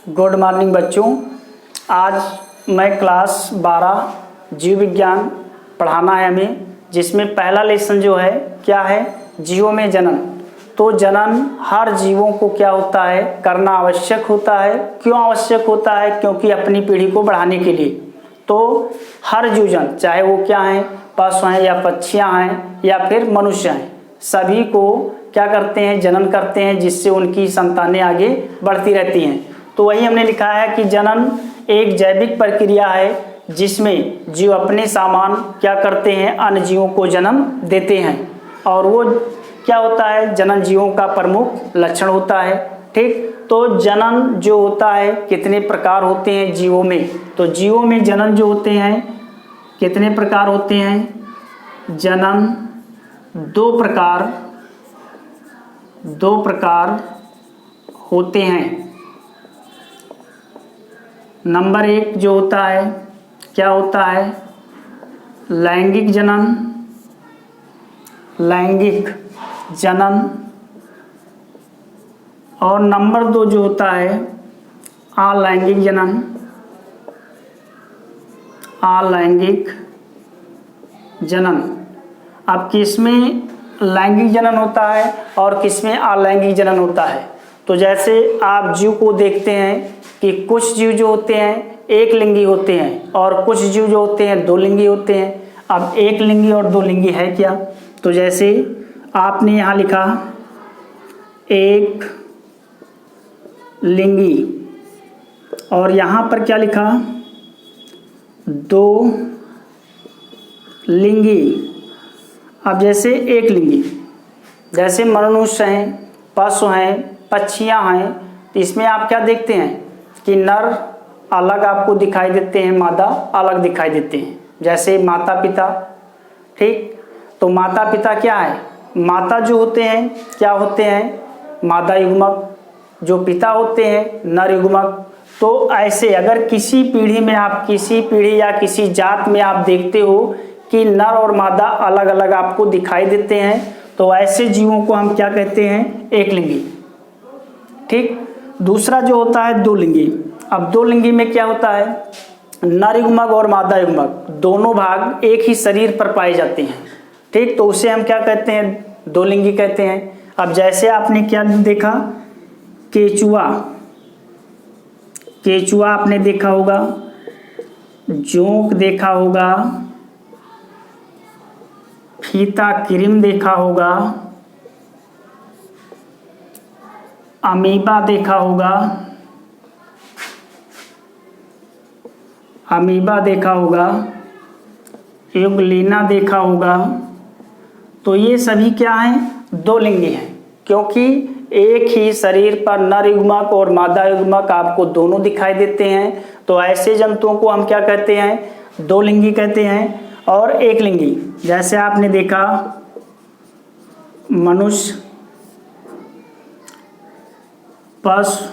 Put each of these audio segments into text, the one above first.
Good morning बच्चों। आज मैं क्लास 12 जीव विज्ञान पढ़ाना है हमें, जिसमें पहला लेसन जो है क्या है, जीवों में जनन। तो जनन हर जीवों को क्या होता है, करना आवश्यक होता है। क्यों आवश्यक होता है? क्योंकि अपनी पीढ़ी को बढ़ाने के लिए। तो हर जीवजन, चाहे वो क्या हैं, पशु हैं या पक्षियाँ हैं या फिर मनुष्य हैं, सभी को क्या करते हैं, जनन करते हैं, जिससे उनकी संतानें आगे बढ़ती रहती हैं। तो वही हमने लिखा है कि जनन एक जैविक प्रक्रिया है जिसमें जीव अपने सामान क्या करते हैं, अन्य जीवों को जन्म देते हैं। और वो क्या होता है, जनन जीवों का प्रमुख लक्षण होता है। ठीक, तो जनन जो होता है कितने प्रकार होते हैं जीवों में? तो जीवों में जनन जो होते हैं कितने प्रकार होते हैं? जनन दो प्रकार होते हैं। नंबर 1 जो होता है क्या होता है, लैंगिक जनन। और नंबर 2 जो होता है अलैंगिक जनन। अब किसमें लैंगिक जनन होता है और किसमें अलैंगिक जनन होता है? तो जैसे आप जीव को देखते हैं कि कुछ जीव जो होते हैं एक लिंगी होते हैं और कुछ जीव जो होते हैं दो लिंगी होते हैं। अब एक लिंगी और दो लिंगी है क्या? तो जैसे आपने यहाँ लिखा एक लिंगी और यहाँ पर क्या लिखा, दो लिंगी। अब जैसे एक लिंगी, जैसे मनुष्य हैं, पशु हैं, पक्षियाँ हैं, तो इसमें आप क्या देखते हैं कि नर अलग आपको दिखाई देते हैं, मादा अलग दिखाई देते हैं। जैसे माता पिता, ठीक, तो माता पिता क्या है, माता जो होते हैं क्या होते हैं, मादा युग्मक, जो पिता होते हैं नर युग्मक। तो ऐसे अगर किसी पीढ़ी में आप किसी पीढ़ी या किसी जात में आप देखते हो कि नर और मादा अलग अलग आपको दिखाई देते हैं, तो ऐसे जीवों को हम क्या कहते हैं, एक लिंगी। ठीक, दूसरा जो होता है दो लिंगी। अब दो लिंगी में क्या होता है, नर युग्मक और मादा युग्मक दोनों भाग एक ही शरीर पर पाए जाते हैं। ठीक, तो उसे हम क्या कहते हैं, दो लिंगी कहते हैं। अब जैसे आपने क्या देखा, केचुआ आपने देखा होगा, जोंक देखा होगा, फीता क्रीम देखा होगा, अमीबा देखा होगा, युगलीना देखा होगा। तो ये सभी क्या हैं, दो लिंगी हैं, क्योंकि एक ही शरीर पर नर युग्मक और मादा युग्मक आपको दोनों दिखाई देते हैं। तो ऐसे जंतुओं को हम क्या कहते हैं, दो लिंगी कहते हैं। और एक लिंगी, जैसे आपने देखा मनुष्य, पशु,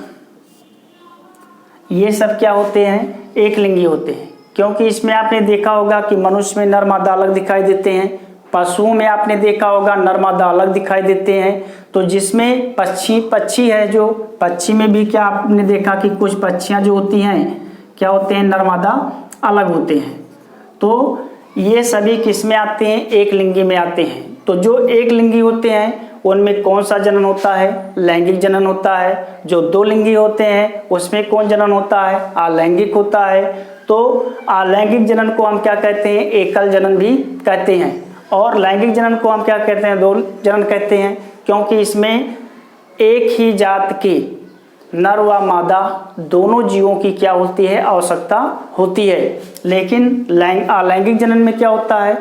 ये सब क्या होते हैं, एक लिंगी होते हैं। क्योंकि इसमें आपने देखा होगा कि मनुष्य में नर मादा अलग दिखाई देते हैं, पशुओं में आपने देखा होगा नर मादा अलग दिखाई देते हैं। तो जिसमें पक्षी है, जो पक्षी में भी क्या आपने देखा कि कुछ पक्षियां जो होती हैं क्या होते हैं, नर मादा अलग होते हैं। तो ये सभी किस में आते हैं, एक लिंगी में आते हैं। तो जो एक लिंगी होते हैं उनमें कौन सा जनन होता है, लैंगिक जनन होता है। जो दो लिंगी होते हैं उसमें कौन जनन होता है, अलैंगिक होता है। तो अलैंगिक जनन को हम क्या कहते हैं, एकल जनन भी कहते हैं। और लैंगिक जनन को हम क्या कहते हैं, दो जनन कहते हैं, क्योंकि इसमें एक ही जात के नर व मादा दोनों जीवों की क्या होती है, आवश्यकता होती है। लेकिन अलैंगिक जनन में क्या होता है,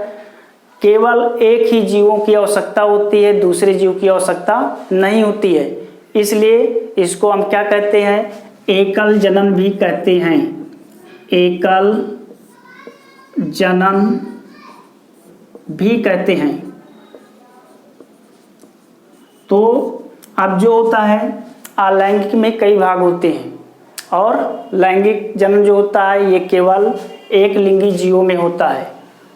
केवल एक ही जीवों की आवश्यकता होती है, दूसरे जीव की आवश्यकता नहीं होती है। इसलिए इसको हम क्या कहते हैं, एकल जनन भी कहते हैं। एकल जनन भी कहते हैं। तो अब जो होता है, अलैंगिक में कई भाग होते हैं और लैंगिक जनन जो होता है ये केवल एक लिंगी जीवों में होता है।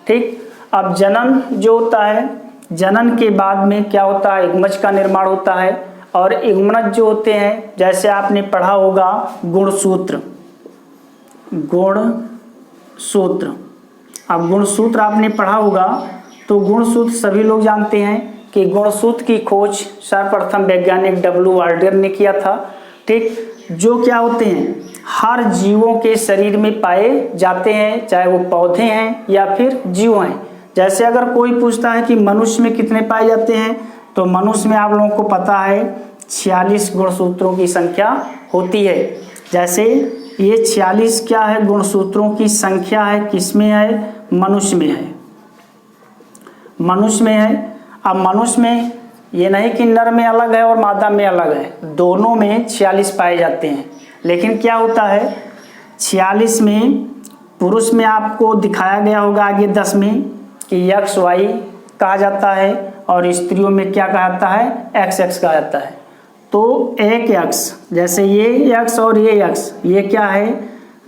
ठीक, अब जनन जो होता है, जनन के बाद में क्या होता है, युग्मज का निर्माण होता है। और युग्मनज जो होते हैं, जैसे आपने पढ़ा होगा गुणसूत्र, गुणसूत्र। अब गुणसूत्र आपने पढ़ा होगा, तो गुणसूत्र सभी लोग जानते हैं कि गुणसूत्र की खोज सर्वप्रथम वैज्ञानिक W वाल्डेर ने किया था। ठीक, जो क्या होते हैं, हर जीवों के शरीर में पाए जाते हैं, चाहे वो पौधे हैं या फिर जीव हैं। जैसे अगर कोई पूछता है कि मनुष्य में कितने पाए जाते हैं, तो मनुष्य में आप लोगों को पता है 46 गुणसूत्रों की संख्या होती है। जैसे ये 46 क्या है, गुणसूत्रों की संख्या है, किसमें है, मनुष्य में है, मनुष्य में है। अब मनुष्य में ये नहीं कि नर में अलग है और मादा में अलग है, दोनों में 46 पाए जाते हैं। लेकिन क्या होता है, 46 में पुरुष में आपको दिखाया गया होगा आगे 10 में कि XY कहा जाता है, और स्त्रियों में क्या कहा जाता है, XX कहा जाता है। तो एक X, जैसे ये X और ये X, ये क्या है,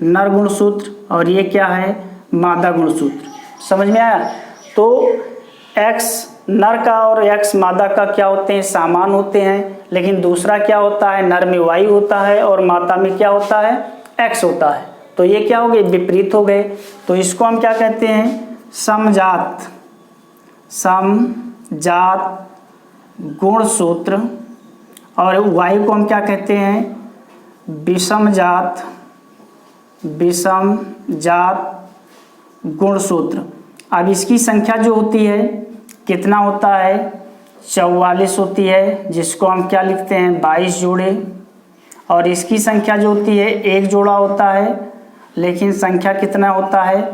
नर गुणसूत्र, और ये क्या है, मादा गुणसूत्र। समझ में आया? तो X नर का और X मादा का क्या होते हैं, समान होते हैं। लेकिन दूसरा क्या होता है, नर में Y होता है और मादा में क्या होता है, X होता है। तो ये क्या हो गए, विपरीत हो गए। तो इसको हम क्या कहते हैं, समजात, समजात गुणसूत्र। और Y को हम क्या कहते हैं, विषमजात, विषमजात गुणसूत्र। अब इसकी संख्या जो होती है कितना होता है, 44 होती है, जिसको हम क्या लिखते हैं, 22 जोड़े। और इसकी संख्या जो होती है 1 जोड़ा होता है, लेकिन संख्या कितना होता है,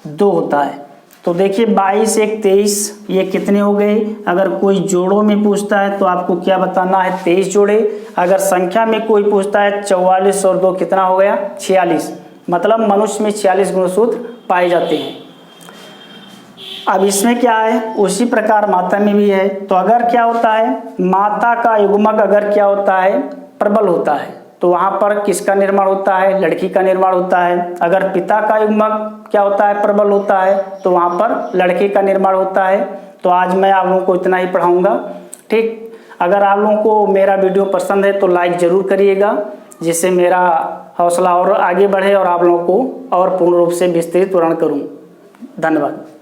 2 होता है। तो देखिए 22 1 23, ये कितने हो गए। अगर कोई जोड़ों में पूछता है तो आपको क्या बताना है, 23 जोड़े। अगर संख्या में कोई पूछता है 44 और 2 कितना हो गया, 46। मतलब मनुष्य में 46 गुणसूत्र पाए जाते हैं। अब इसमें क्या है, उसी प्रकार माता में भी है। तो अगर क्या होता है, माता का युग्मक अगर क्या होता है, प्रबल होता है, तो वहाँ पर किसका निर्माण होता है, लड़की का निर्माण होता है। अगर पिता का युग्मक क्या होता है, प्रबल होता है, तो वहाँ पर लड़के का निर्माण होता है। तो आज मैं आप लोगों को इतना ही पढ़ाऊँगा। ठीक, अगर आप लोगों को मेरा वीडियो पसंद है तो लाइक ज़रूर करिएगा, जिससे मेरा हौसला और आगे बढ़े और आप लोगों को और पूर्ण रूप से विस्तृत वर्णन करूँ। धन्यवाद।